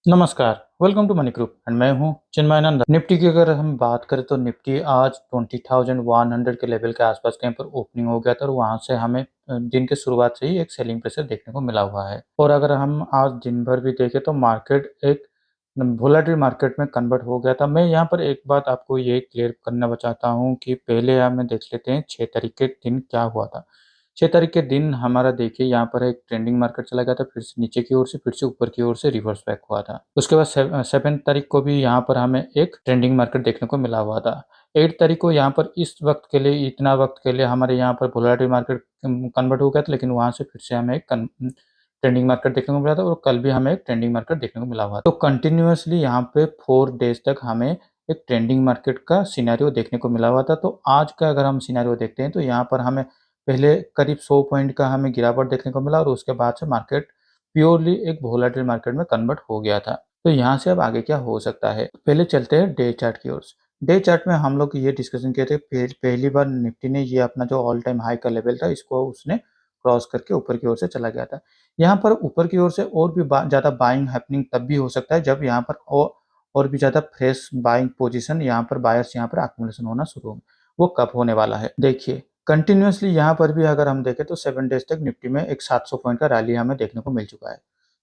नमस्कार, welcome to Money Group and मैं हूं चिन्मयानंद। निफ्टी की अगर हम बात करें तो निफ्टी आज 20,100 के लेवल के आसपास कहीं पर ओपनिंग हो गया था और वहां से हमें दिन के शुरुआत से ही एक सेलिंग प्रेशर देखने को मिला हुआ है। और अगर हम आज दिन भर भी देखें तो मार्केट एक वोलेटाइल मार्केट में कन्वर्ट हो गया था। मैं यहाँ पर एक बात आपको ये क्लियर करना चाहता हूँ कि पहले हमें देख लेते हैं 6 तारीख के दिन क्या हुआ था। 6 तारीख के दिन हमारा देखिए यहाँ पर एक ट्रेंडिंग मार्केट चला गया था, फिर से नीचे की ओर से, फिर से ऊपर की ओर से रिवर्स बैक हुआ था। उसके बाद 7 तारीख को भी यहाँ पर हमें एक ट्रेंडिंग मार्केट देखने को मिला हुआ था। 8 तारीख को यहाँ पर इस वक्त के लिए, इतना वक्त के लिए हमारे यहाँ पर वोलेटाइल मार्केट कन्वर्ट हो गया था, लेकिन वहाँ से फिर से हमें एक ट्रेंडिंग मार्केट देखने को मिला था और कल भी हमें एक ट्रेंडिंग मार्केट देखने को मिला हुआ था। तो कंटिन्यूअसली यहाँ पे 4 डेज तक हमें एक ट्रेंडिंग मार्केट का सिनेरियो देखने को मिला हुआ था। तो आज का अगर हम सिनेरियो देखते हैं तो यहाँ पर हमें पहले करीब 100 पॉइंट का हमें गिरावट देखने को मिला और उसके बाद से मार्केट प्योरली एक वोलेटाइल मार्केट में कन्वर्ट हो गया था। तो यहाँ से अब आगे क्या हो सकता है? पहले चलते हैं डे चार्ट की ओर से। डे चार्ट में हम लोग ये डिस्कशन किए थे, पहली बार निफ्टी ने ये अपना जो ऑल टाइम हाई का लेवल था, इसको उसने क्रॉस करके ऊपर की ओर से चला गया था। यहाँ पर ऊपर की ओर से और भी ज़्यादा बाइंग हैपनिंग तब भी हो सकता है जब यहाँ पर और भी ज़्यादा फ्रेश बाइंग पोजीशन, यहाँ पर बायर्स यहाँ पर एक्युमुलेशन होना शुरू हो। वो कब होने वाला है? देखिए, कंटिन्यूअसली यहाँ पर भी अगर हम देखें तो 7 डेज तक निफ्टी में एक 700 पॉइंट का रैली हमें देखने को मिल चुका है।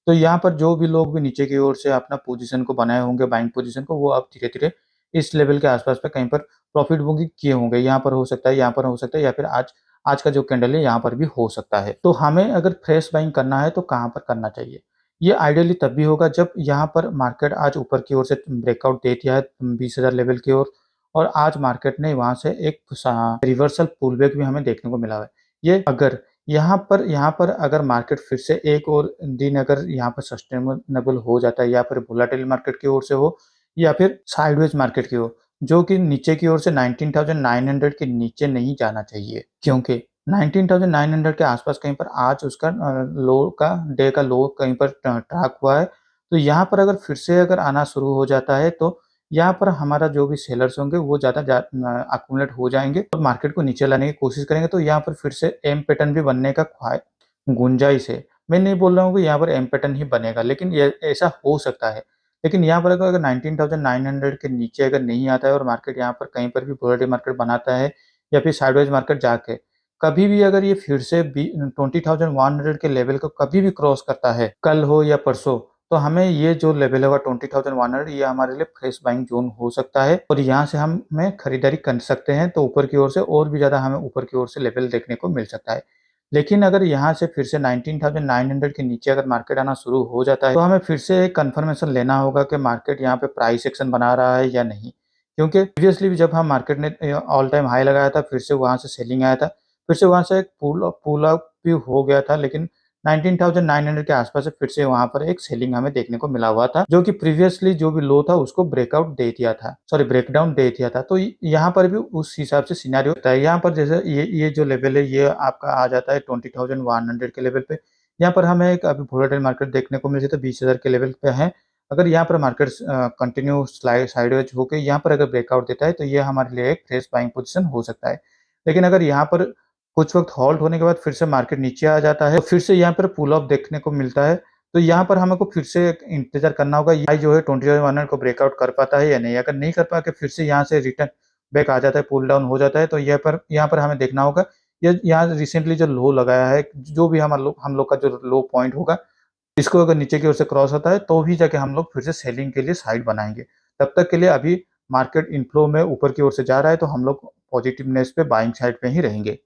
तो यहाँ पर जो भी लोग भी नीचे की ओर से अपना पोजीशन को बनाए होंगे, बाइंग पोजीशन को, वो अब धीरे-धीरे इस लेवल के आस-पास पे कहीं पर प्रॉफिट बुकिंग किए होंगे। यहाँ पर हो सकता है, यहाँ पर हो सकता है, या फिर आज आज का जो कैंडल है यहाँ पर भी हो सकता है। तो हमें अगर फ्रेश बाइंग करना है तो कहाँ पर करना चाहिए? ये आइडियली तब भी होगा जब यहाँ पर मार्केट आज ऊपर की ओर से ब्रेकआउट दे दिया है 20,000 लेवल की ओर, और आज मार्केट ने वहाँ से एक रिवर्सल पुलबैक भी हमें देखने को मिला है। ये अगर यहाँ पर अगर मार्केट फिर से एक और दिन अगर यहाँ पर सस्टेनेबल हो जाता है, या फिर वोलेटाइल मार्केट की ओर से हो, या फिर साइडवेज मार्केट की हो, जो कि नीचे की ओर से 19,900 के नीचे नहीं जाना चाहिए, क्योंकि 19,900 के आसपास कहीं पर आज उसका लो का डे का लो कहीं पर ट्रैक हुआ है। तो यहाँ पर अगर फिर से अगर आना शुरू हो जाता है तो यहाँ पर हमारा जो भी सेलर्स होंगे वो ज़्यादा एक्युमुलेट हो जाएँगे और मार्केट को नीचे लाने की कोशिश करेंगे। तो यहाँ पर फिर से एम पैटर्न भी बनने का गुंजाइश है। मैं नहीं बोल रहा हूँ कि यहाँ पर एम पैटर्न ही बनेगा, लेकिन ये ऐसा हो सकता है। लेकिन यहाँ पर अगर 19,900 के नीचे अगर नहीं आता है और मार्केट यहाँ पर कहीं पर भी वोलेटाइल मार्केट बनाता है, या फिर साइडवेज मार्केट जाके कभी भी अगर ये फिर से 20,100 के लेवल को कभी भी क्रॉस करता है, कल हो या परसों, तो हमें ये जो लेवल होगा 20,100, ये हमारे लिए फ्रेश बाइंग जोन हो सकता है और यहाँ से हमें खरीदारी कर सकते हैं। तो ऊपर की ओर से और भी ज़्यादा हमें ऊपर की ओर से लेवल देखने को मिल सकता है। लेकिन अगर यहाँ से फिर से 19,900 के नीचे अगर मार्केट आना शुरू हो जाता है, तो हमें फिर से एक कन्फर्मेशन लेना होगा कि मार्केट यहाँ पे प्राइस एक्शन बना रहा है या नहीं। क्योंकि प्रीवियसली भी जब हम मार्केट ने ऑल टाइम हाई लगाया था, फिर से वहाँ से सेलिंग आया था, फिर से वहाँ से एक पुल अप भी हो गया था, लेकिन 19,900 के आसपास से फिर से वहाँ पर एक सेलिंग हमें देखने को मिला हुआ था, जो कि प्रीवियसली जो भी लो था उसको ब्रेकआउट दे दिया था, सॉरी ब्रेकडाउन दे दिया था। तो यहाँ पर भी उस हिसाब से सिनेरियो होता है। यहाँ पर जैसे ये जो लेवल है ये आपका आ जाता है 20,100 के लेवल पे। यहाँ पर हमें एक अभी वोलेटाइल मार्केट देखने को मिल जाता है 20,000 के लेवल पे है। अगर यहाँ पर मार्केट कंटिन्यू साइडवेज होके यहाँ पर अगर ब्रेकआउट देता है तो ये हमारे लिए एक फ्रेश बाइंग पोजीशन हो सकता है। लेकिन अगर यहाँ पर कुछ वक़्त हॉल्ट होने के बाद फिर से मार्केट नीचे आ जाता है, तो फिर से यहाँ पर पुल अप देखने को मिलता है। तो यहाँ पर हमको फिर से एक इंतज़ार करना होगा, ये जो है 20,100 को ब्रेकआउट कर पाता है या नहीं। अगर नहीं कर पा के फिर से यहाँ से रिटर्न बैक आ जाता है, पुल डाउन हो जाता है, तो यहाँ पर हमें देखना होगा, ये यहाँ रिसेंटली जो लो लगाया है, जो भी हम लोग का जो लो पॉइंट होगा, इसको अगर नीचे की ओर से क्रॉस होता है, तो भी जाके हम लोग फिर से सेलिंग के लिए साइड बनाएँगे। तब तक के लिए अभी मार्केट इनफ्लो में ऊपर की ओर से जा रहा है, तो हम लोग पॉजिटिवनेस पे बाइंग साइड पे ही रहेंगे।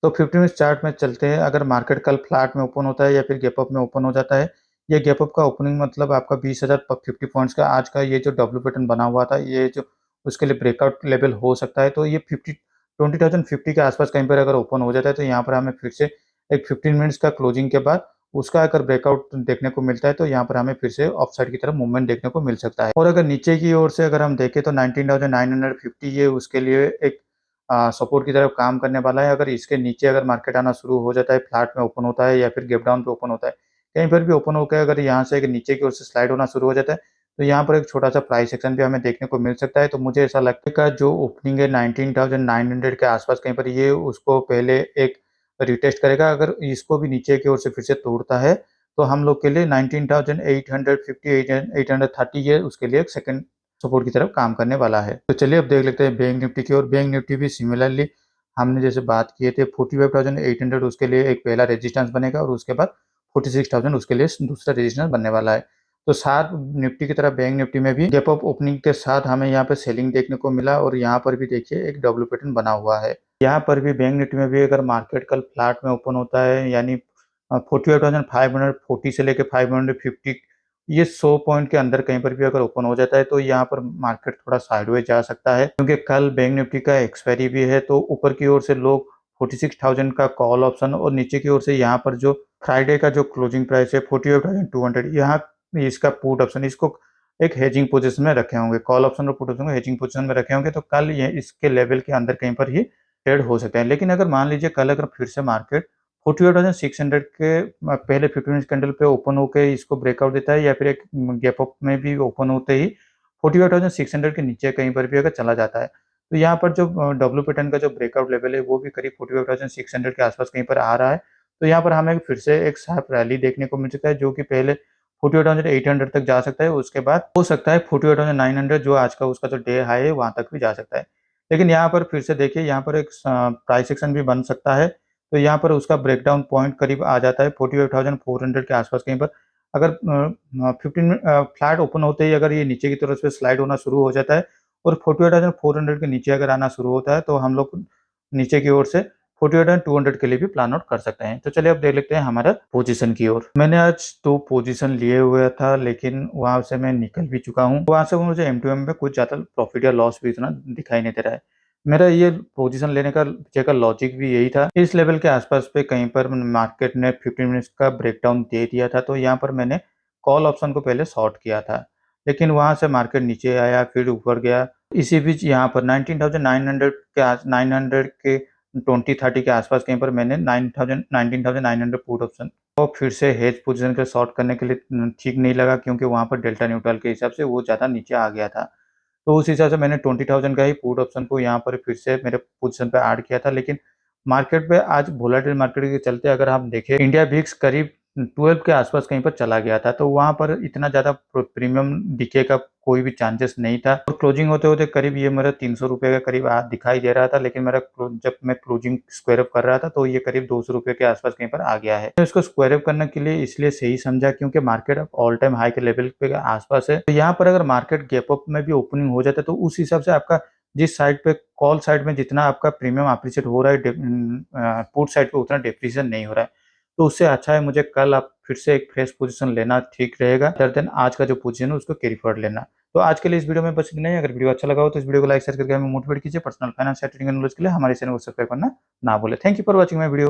तो 50 मिनट्स चार्ट में चलते हैं। अगर मार्केट कल फ्लैट में ओपन होता है या फिर गैप अप में ओपन हो जाता है, ये गैप अप का ओपनिंग मतलब आपका 20,000 प 50 पॉइंट्स का आज का ये जो डब्ल्यू पैटर्न बना हुआ था, ये जो उसके लिए ब्रेकआउट लेवल हो सकता है। तो ये 20,050 के आसपास कहीं पर अगर ओपन हो जाता है, तो यहाँ पर हमें फिर से एक 15 मिनट्स का क्लोजिंग के बाद उसका अगर ब्रेकआउट देखने को मिलता है, तो यहाँ पर हमें फिर से अपसाइड की तरफ मूवमेंट देखने को मिल सकता है। और अगर नीचे की ओर से अगर हम देखें तो 19,950 ये उसके लिए एक सपोर्ट की तरफ काम करने वाला है। अगर इसके नीचे अगर मार्केट आना शुरू हो जाता है, फ्लैट में ओपन होता है या फिर गैप डाउन पे ओपन होता है, कहीं पर भी ओपन होकर अगर यहाँ से अगर नीचे की ओर से स्लाइड होना शुरू हो जाता है, तो यहाँ पर एक छोटा-सा प्राइस एक्शन भी हमें देखने को मिल सकता है। तो मुझे ऐसा लगता है कि जो ओपनिंग है 19,900 के आसपास कहीं पर, ये उसको पहले एक रिटेस्ट करेगा। अगर इसको भी नीचे की ओर से फिर से तोड़ता है, तो हम लोग के लिए 19,850 830 ये उसके लिए एक सेकंड सपोर्ट की तरफ काम करने वाला है। तो चलिए अब देख लेते हैं बैंक निफ्टी की ओर। बैंक निफ्टी भी सिमिलरली हमने जैसे बात किए थे 45,800 उसके लिए एक पहला रेजिस्टेंस बनेगा और उसके बाद 46,000 उसके लिए दूसरा रेजिस्टेंस बनने वाला है। तो साथ निफ्टी की तरह बैंक निफ्टी में भी गैप अप ओपनिंग के साथ हमें यहाँ पे सेलिंग देखने को मिला और यहाँ पर भी देखिए एक डब्ल्यू पैटर्न बना हुआ है। यहाँ पर भी बैंक निफ्टी में भी अगर मार्केट कल फ्लैट में ओपन होता है यानी 48,540 से लेकर 550 ये 100 पॉइंट के अंदर कहीं पर भी अगर ओपन हो जाता है तो यहाँ पर मार्केट थोड़ा साइडवेज जा सकता है, क्योंकि कल बैंक निफ्टी का एक्सपायरी भी है। तो ऊपर की ओर से लोग 46,000 का कॉल ऑप्शन और नीचे की ओर से यहाँ पर जो फ्राइडे का जो क्लोजिंग प्राइस है 48,200 यहाँ इसका पुट ऑप्शन इसको एक हेजिंग पोजीशन में रखे होंगे, कॉल ऑप्शन और पुट ऑप्शन को हेजिंग पोजीशन में रखे होंगे। तो कल ये इसके लेवल के अंदर कहीं पर ही ट्रेड हो सकता है। लेकिन अगर मान लीजिए कल अगर फिर से मार्केट 48,600 के पहले 15 मिनट कैंडल पे ओपन होकर इसको ब्रेकआउट देता है या फिर एक गैप अप में भी ओपन होते ही 48,600 के नीचे कहीं पर भी अगर चला जाता है तो यहाँ पर जो डब्ल्यू पैटर्न का जो ब्रेकआउट लेवल है वो भी करीब 48,600 के आसपास कहीं पर आ रहा है। तो यहाँ पर हमें फिर से एक शार्प रैली देखने को मिल सकता है जो कि पहले 48,800 तक जा सकता है, उसके बाद हो सकता है 48,900 जो आज का उसका जो डे हाई है वहां तक भी जा सकता है। लेकिन यहाँ पर फिर से देखिए यहाँ पर एक प्राइस एक्शन भी बन सकता है। तो यहाँ पर उसका ब्रेकडाउन पॉइंट करीब आ जाता है 48,400 के आसपास कहीं पर। अगर 15 फ्लैट ओपन होते ही अगर ये नीचे की तरफ से स्लाइड होना शुरू हो जाता है और 48,400 के नीचे अगर आना शुरू होता है तो हम लोग नीचे की ओर से 48,200 के लिए भी प्लान आउट कर सकते हैं। तो चलिए अब देख लेते हैं हमारा पोजीशन की ओर। मैंने आज 2 पोजीशन लिए हुए था लेकिन वहां से मैं निकल भी चुका हूँ। वहां से मुझे M2M में कुछ ज्यादा प्रॉफिट या लॉस भी इतना दिखाई नहीं दे रहा है। मेरा ये पोजीशन लेने का पीछे का लॉजिक भी यही था। इस लेवल के आसपास पे कहीं पर मार्केट ने 15 मिनट्स का ब्रेकडाउन दे दिया था तो यहाँ पर मैंने कॉल ऑप्शन को पहले शॉर्ट किया था, लेकिन वहां से मार्केट नीचे आया फिर ऊपर गया। इसी बीच यहाँ पर 19,900 के 900 के 2030 के आसपास कहीं पर मैंने 19,900 पुट ऑप्शन और फिर से हेज पोजीशन के शॉर्ट करने के लिए ठीक नहीं लगा, क्योंकि वहां पर डेल्टा न्यूट्रल के हिसाब से वो ज़्यादा नीचे आ गया था। तो उस हिसाब से मैंने 20,000 का ही पुट ऑप्शन को यहाँ पर फिर से मेरे पोजीशन पे ऐड किया था। लेकिन मार्केट पे आज वोलेटाइल मार्केट के चलते अगर हम देखें इंडिया भिक्स करीब 12 के आसपास कहीं पर चला गया था, तो वहां पर इतना ज़्यादा प्रीमियम दिखे का कोई भी चांसेस नहीं था और क्लोजिंग होते होते करीब ये मेरा 300 रुपये का करीब दिखाई दे रहा था। लेकिन मेरा जब मैं क्लोजिंग स्क्वायर अप कर रहा था तो ये करीब 200 रुपये के आसपास कहीं पर आ गया है। मैं इसको स्क्वायर अप करने के लिए इसलिए सही समझा क्योंकि मार्केट अब ऑल टाइम हाई के लेवल पे आसपास है। तो यहाँ पर अगर मार्केट गैप अप में भी ओपनिंग हो जाता है तो उस हिसाब से आपका जिस साइड पे कॉल साइड में जितना आपका प्रीमियम अप्रिशिएट हो रहा है पुट साइड पे उतना डिप्रिसिएशन नहीं हो रहा है। तो उससे अच्छा है मुझे कल आप फिर से एक फ्रेश पोजीशन लेना ठीक रहेगा rather देन आज का जो पोजीशन है उसको कैरी फॉरवर्ड लेना। तो आज के लिए इस वीडियो में बस इतना ही। अगर वीडियो अच्छा लगा हो तो इस वीडियो को लाइक शेयर करके हमें मोटिवेट कीजिए। पर्सनल फाइनेंस या ट्रेडिंग नॉलेज के लिए हमारे चैनल को सब्सक्राइब करना ना भूले। Thank you for watching my video.